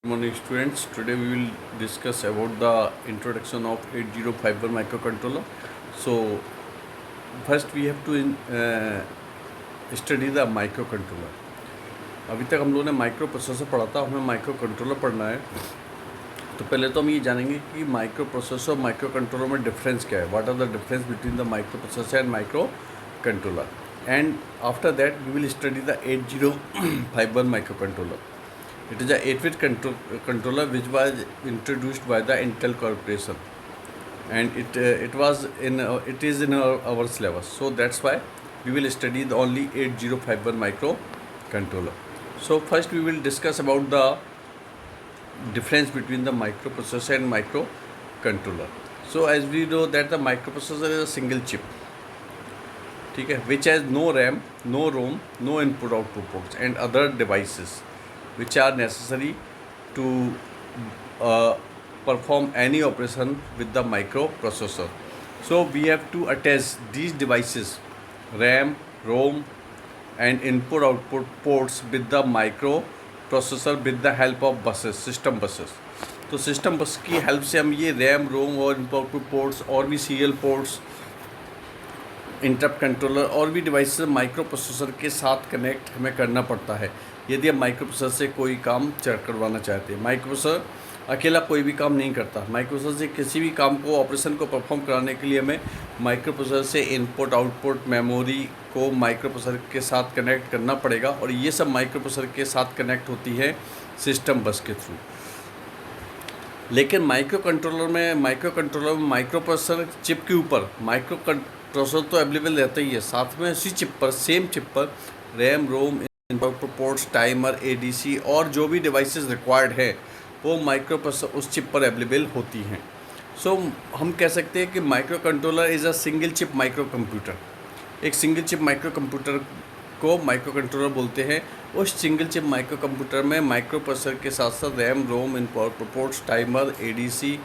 Morning students, today we will discuss about the introduction of 8051 microcontroller. So first we have to study the microcontroller. अभी तक हम लोगों ने micro processor पढ़ा था, हमें माइक्रो कंट्रोलर पढ़ना है. तो पहले तो हम ये जानेंगे कि माइक्रो प्रोसेसर और माइक्रो कंट्रोलर में डिफरेंस क्या है. What are the difference between the microprocessor and microcontroller. And after that we will study the 8051 microcontroller. It is a 8-bit controller which was introduced by the Intel Corporation, and it is in our syllabus. So that's why we will study the only 8051 microcontroller. So first we will discuss about the difference between the microprocessor and microcontroller. So as we know that the microprocessor is a single chip, ठीक है, which has no RAM, no ROM, no input output ports and other devices which are necessary to perform any operation with the microprocessor. So we have to attach these devices, RAM, ROM and input output ports with the microprocessor with the help of buses, system buses. तो system बस की help से हम ये RAM, रोम और input output ports और भी serial ports, interrupt controller और भी डिवाइसेस माइक्रो प्रोसेसर के साथ कनेक्ट हमें करना पड़ता है यदि हम माइक्रो प्रोसेसर से कोई काम करवाना चाहते हैं. माइक्रो प्रोसेसर अकेला कोई भी काम नहीं करता. माइक्रो प्रोसेसर से किसी भी काम को, ऑपरेशन को परफॉर्म कराने के लिए हमें माइक्रो प्रोसेसर से इनपुट आउटपुट मेमोरी को माइक्रो प्रोसेसर के साथ कनेक्ट करना पड़ेगा और ये सब माइक्रो प्रोसेसर के साथ कनेक्ट होती है सिस्टम बस के थ्रू. लेकिन माइक्रो कंट्रोलर में माइक्रो प्रोसेसर चिप के ऊपर माइक्रो प्रोसेसर तो अवेलेबल रहता ही है, साथ में उसी चिप पर, सेम चिप पर RAM, ROM, input ports, timer, ADC और जो भी डिवाइसेस रिक्वायर्ड है वो माइक्रो प्रोसेसर उस चिप पर अवेलेबल होती हैं. सो हम कह सकते हैं कि micro controller is a single chip micro computer. एक सिंगल चिप माइक्रो कंप्यूटर को माइक्रो कंट्रोलर बोलते हैं. उस सिंगल चिप माइक्रो कंप्यूटर में माइक्रो प्रोसेसर के साथ साथ RAM, ROM, input ports, timer, ADC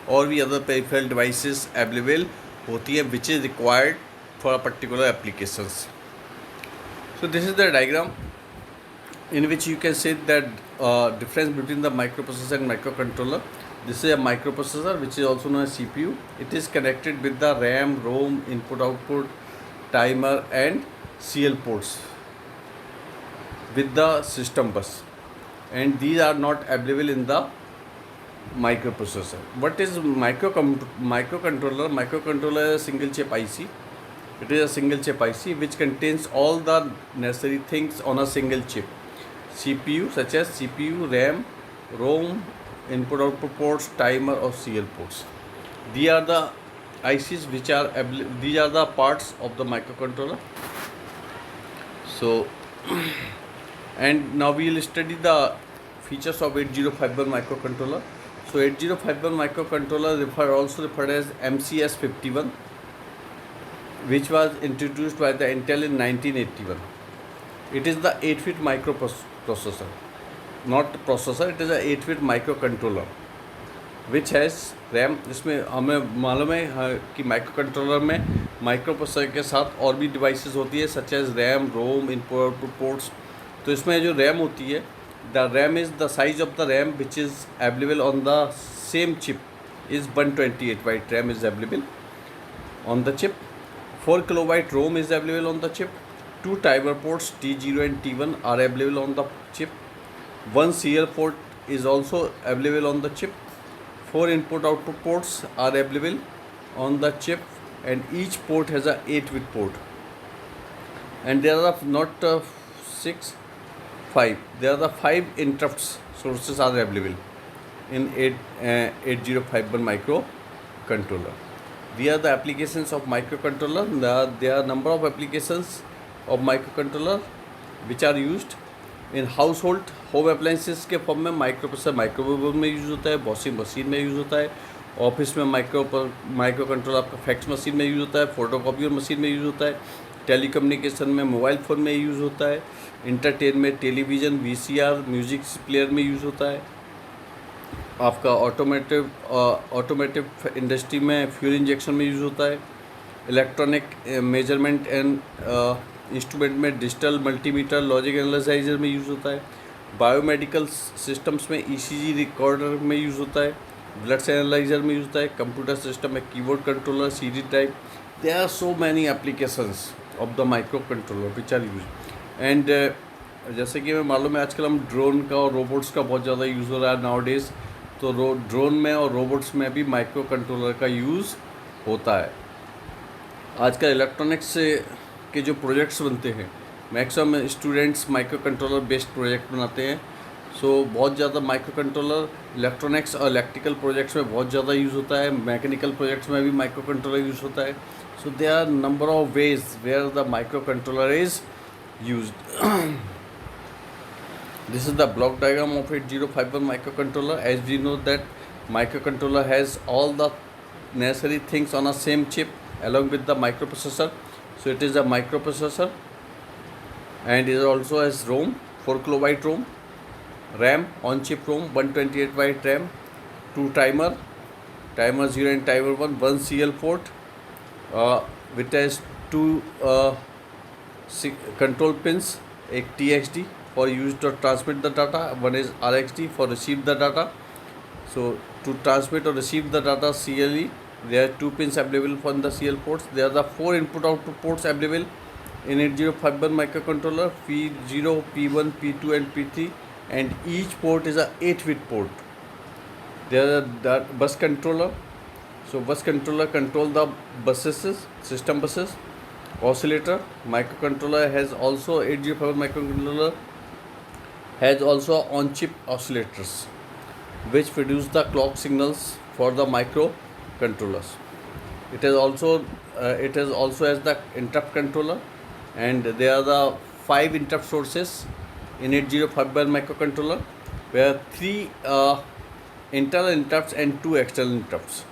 और भी अदर पेरिफेरल डिवाइसेस अवेलेबल होती है which is required for a particular applications. So this is the diagram in which you can say that difference between the microprocessor and microcontroller. This is a microprocessor which is also known as CPU. It is connected with the RAM, ROM, input output, timer and CL ports with the system bus, and these are not available in the microprocessor. What is microcontroller? Microcontroller is a single chip IC. It is a single chip IC which contains all the necessary things on a single chip. CPU such as CPU, RAM, ROM, input output ports, timer or CL ports. These are the ICs which are these are the parts of the microcontroller. So and now we will study the features of 8051 microcontroller. So 8051 microcontroller also referred as MCS51, which was introduced by the Intel in 1981. It is the 8-bit microprocessor, not processor. It is a 8-bit microcontroller which has RAM. इसमें हमें मालूम है कि microcontroller में microprocessor के साथ और भी डिवाइसेस होती है such as RAM, ROM, input output ports. तो इसमें जो रैम होती है, the RAM is the size of the RAM which is available on the same chip is 128 byte RAM is available on the chip. 4 kilobyte ROM is available on the chip. 2 timer ports T0 and T1 are available on the chip. 1 CL port is also available on the chip. 4 input output ports are available on the chip, and each port has a 8-bit port. And there are not 6, 5. There are the 5 interrupts sources are available in 8051 microcontroller. These are the applications of microcontroller. There are number of applications of microcontroller which are used in household home appliances के form में. Microprocessor microwave में use होता है, washing machine में use होता है. Office में microcontroller आपका फैक्स मशीन में यूज़ होता है, फोटोकॉपियर मशीन में यूज़ होता है. टेलीकम्युनिकेशन में मोबाइल फ़ोन में यूज़ होता है. इंटरटेन में टेलीविज़न, VCR, म्यूज़िक प्लेयर में यूज़ होता है. आपका ऑटोमेटिव इंडस्ट्री में फ्यूल इंजेक्शन में यूज़ होता है. इलेक्ट्रॉनिक मेजरमेंट एंड इंस्ट्रूमेंट में डिजिटल मल्टीमीटर, लॉजिक एनालाइजर में यूज़ होता है. बायोमेडिकल सिस्टम्स में ईसीजी रिकॉर्डर में यूज़ होता है, ब्लड एनालाइजर में यूज़ होता है, कंप्यूटर सिस्टम में keyboard controller, CD type. There are so many applications of the microcontroller which are use. And जैसे कि हमें मालूम है आजकल हम ड्रोन का और रोबोट्स का बहुत ज़्यादा यूज़ हो रहा है नाउ डेज़. तो ड्रोन में और रोबोट्स में भी माइक्रो कंट्रोलर का यूज़ होता है. आजकल इलेक्ट्रॉनिक्स के जो प्रोजेक्ट्स बनते हैं maximum students micro controller based project बनाते हैं. सो बहुत ज़्यादा माइक्रो कंट्रोलर इलेक्ट्रॉनिक्स और इलेक्ट्रिकल प्रोजेक्ट्स में बहुत ज़्यादा यूज़ होता है. मैकेनिकल प्रोजेक्ट्स में भी माइक्रो कंट्रोलर यूज़ होता है. So there are number of ways where the microcontroller is used. This is the block diagram of 8051 microcontroller. As we know that microcontroller has all the necessary things on a same chip along with the microprocessor. So it is a microprocessor and it also has ROM, 4 kilobyte ROM, RAM, on chip ROM, 128 byte RAM, 2 timer 0 and timer 1 CL port, which has 2 control pins, एक TXD for use to transmit the data, one is RXD for receive the data. So to transmit or receive the data CLE, there are 2 pins available from the CL ports. There are the 4 input output ports available in 8051 microcontroller, P0, P1, P2 and P3, and each port is a 8-bit port. There are the bus controller. So bus controller control the buses, system buses. Oscillator microcontroller has also 8051 microcontroller has also on-chip oscillators which produce the clock signals for the microcontrollers. It has also has the interrupt controller, and there are the 5 interrupt sources in 8051 microcontroller, where 3 internal interrupts and 2 external interrupts.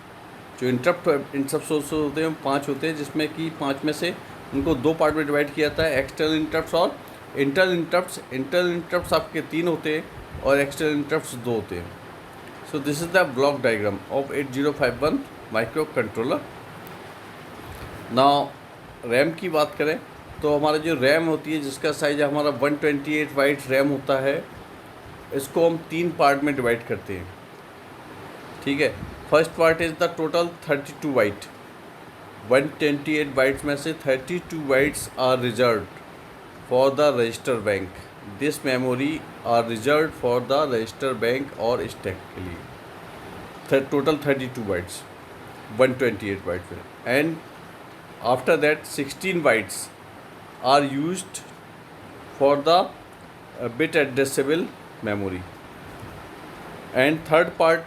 जो interrupt source होते हैं 5 होते हैं, जिसमें कि 5 में से उनको 2 पार्ट में डिवाइड किया जाता है, एक्सटर्नल इंटरप्ट्स और इंटरनल इंटरप्ट्स. इंटरनल इंटरप्ट्स आपके 3 होते हैं और एक्सटर्नल इंटरप्ट्स 2 होते हैं. सो this is the block diagram of 8051 micro controller. Now RAM की बात करें तो हमारा जो रैम होती है, जिसका साइज हमारा 128 बाइट रैम होता है, इसको हम 3 पार्ट में डिवाइड करते हैं. ठीक है. First part is the total 32 byte. 128 bytes में से 32 bytes are reserved for the register bank. This memory are reserved for the register bank or stack के लिए. Total 32 bytes, 128 bytes में. And after that 16 bytes are used for the bit addressable memory. And third part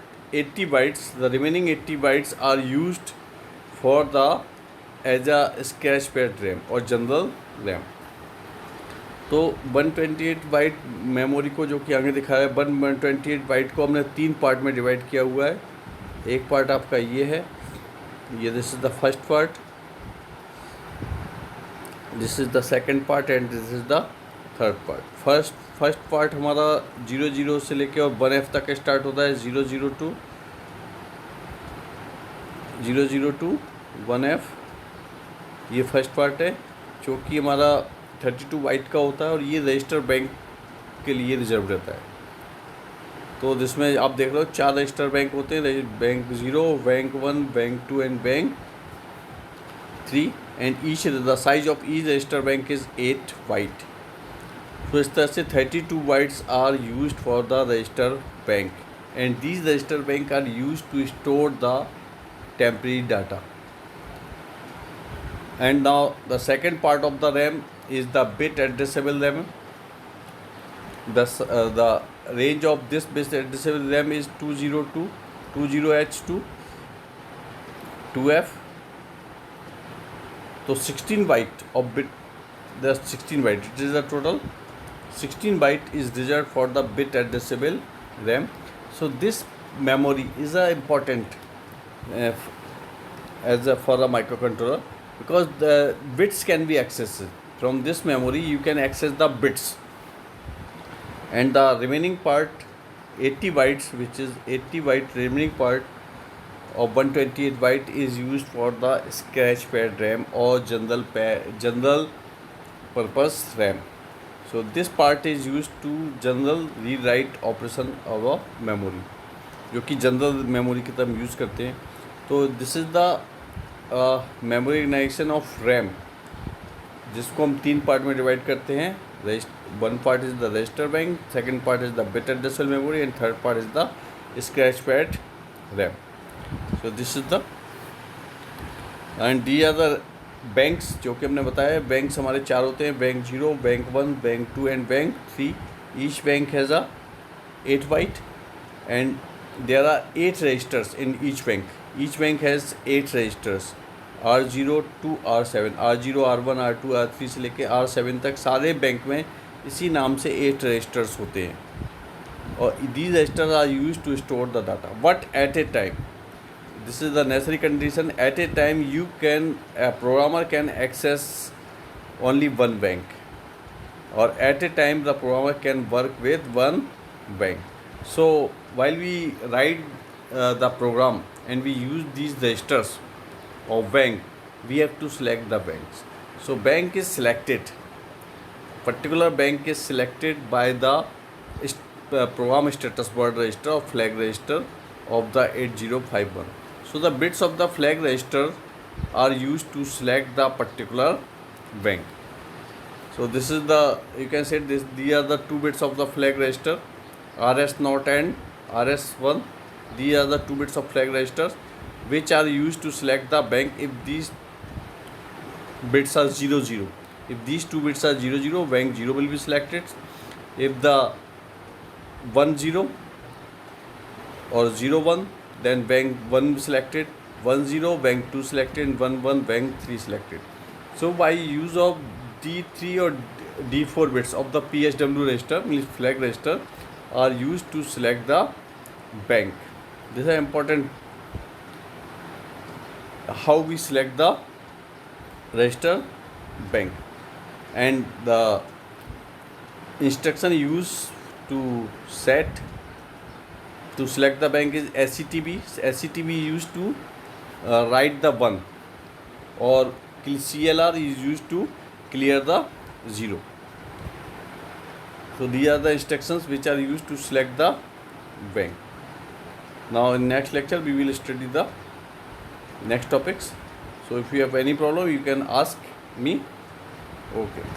80 bytes, the remaining 80 bytes are used for the as a scratch pad RAM or general RAM. तो 128 bite memory को, जो कि आगे दिखाया है, 128 bite को हमने 3 part में डिवाइड किया हुआ है. एक पार्ट आपका ये है, ये this is the first part, this is the second part and this is the third part. First part हमारा 00 से लेके और 1F तक स्टार्ट होता है. 002 1F ये फर्स्ट पार्ट है, जो कि हमारा 32 बाइट का होता है और ये रजिस्टर बैंक के लिए रिजर्व रहता है. तो जिसमें आप देख लो 4 रजिस्टर बैंक होते हैं, bank 0, bank 1, bank 2 and bank 3, and each the size of each register bank is 8 byte. तो इस तरह से 32 bytes are used for the register bank, and these register bank are used to store the temporary data. And now the second part of the RAM is the bit addressable RAM. The range of this bit addressable RAM is 202, 20H2, 2F. So 16 byte of bit, the 16 byte, it is a total 16 byte is reserved for the bit addressable RAM. So this memory is important for a microcontroller, because the bits can be accessed from this memory. You can access the bits, and the remaining part 80 bytes, which is 80 byte remaining part of 128 byte, is used for the scratch pad RAM or general purpose RAM. So this part is used to general read write operation of a memory, जो कि general memory की तरह use करते हैं. तो this is the memory organisation of RAM, जिसको हम 3 part में डिवाइड करते हैं. One part is the register bank, second part is the bit addressable memory, and third part is the scratch pad RAM. So this is the and the are the banks, जो कि हमने बताया. Banks हमारे 4 होते हैं: bank 0, bank 1, bank 2 and bank 3. Each bank has a 8 byte and there are 8 registers in each bank. Each bank has 8 registers, R0 to R7, R0, R1, R2, R3 से लेके R7 तक सारे बैंक में इसी नाम से 8 registers होते हैं. और these registers are used to store the data, but at a time, this is the necessary condition, at a time a programmer can access only one bank, or at a time the programmer can work with one bank. So while we write the program and we use these registers of bank, we have to select the banks. So bank is selected, particular bank is selected by the program status word register or flag register of the 8051. So the bits of the flag register are used to select the particular bank. So this is the, you can say this, these are the 2 bits of the flag register, RS0 and RS1. These are the 2 bits of flag registers which are used to select the bank if these bits are 00. If these 2 bits are 00, bank 0 will be selected. If the 10 or 01, then bank 1 selected, 10 bank 2 selected, and 11 bank 3 selected. So by use of D3 or D4 bits of the PSW register, means flag register, are used to select the bank. This is important, how we select the register bank. And the instruction used to select the bank is SCTB. SCTB used to write the 1, or CLR is used to clear the 0. So these are the instructions which are used to select the bank. Now in next lecture we will study the next topics. So if you have any problem, you can ask me. Okay, thank you.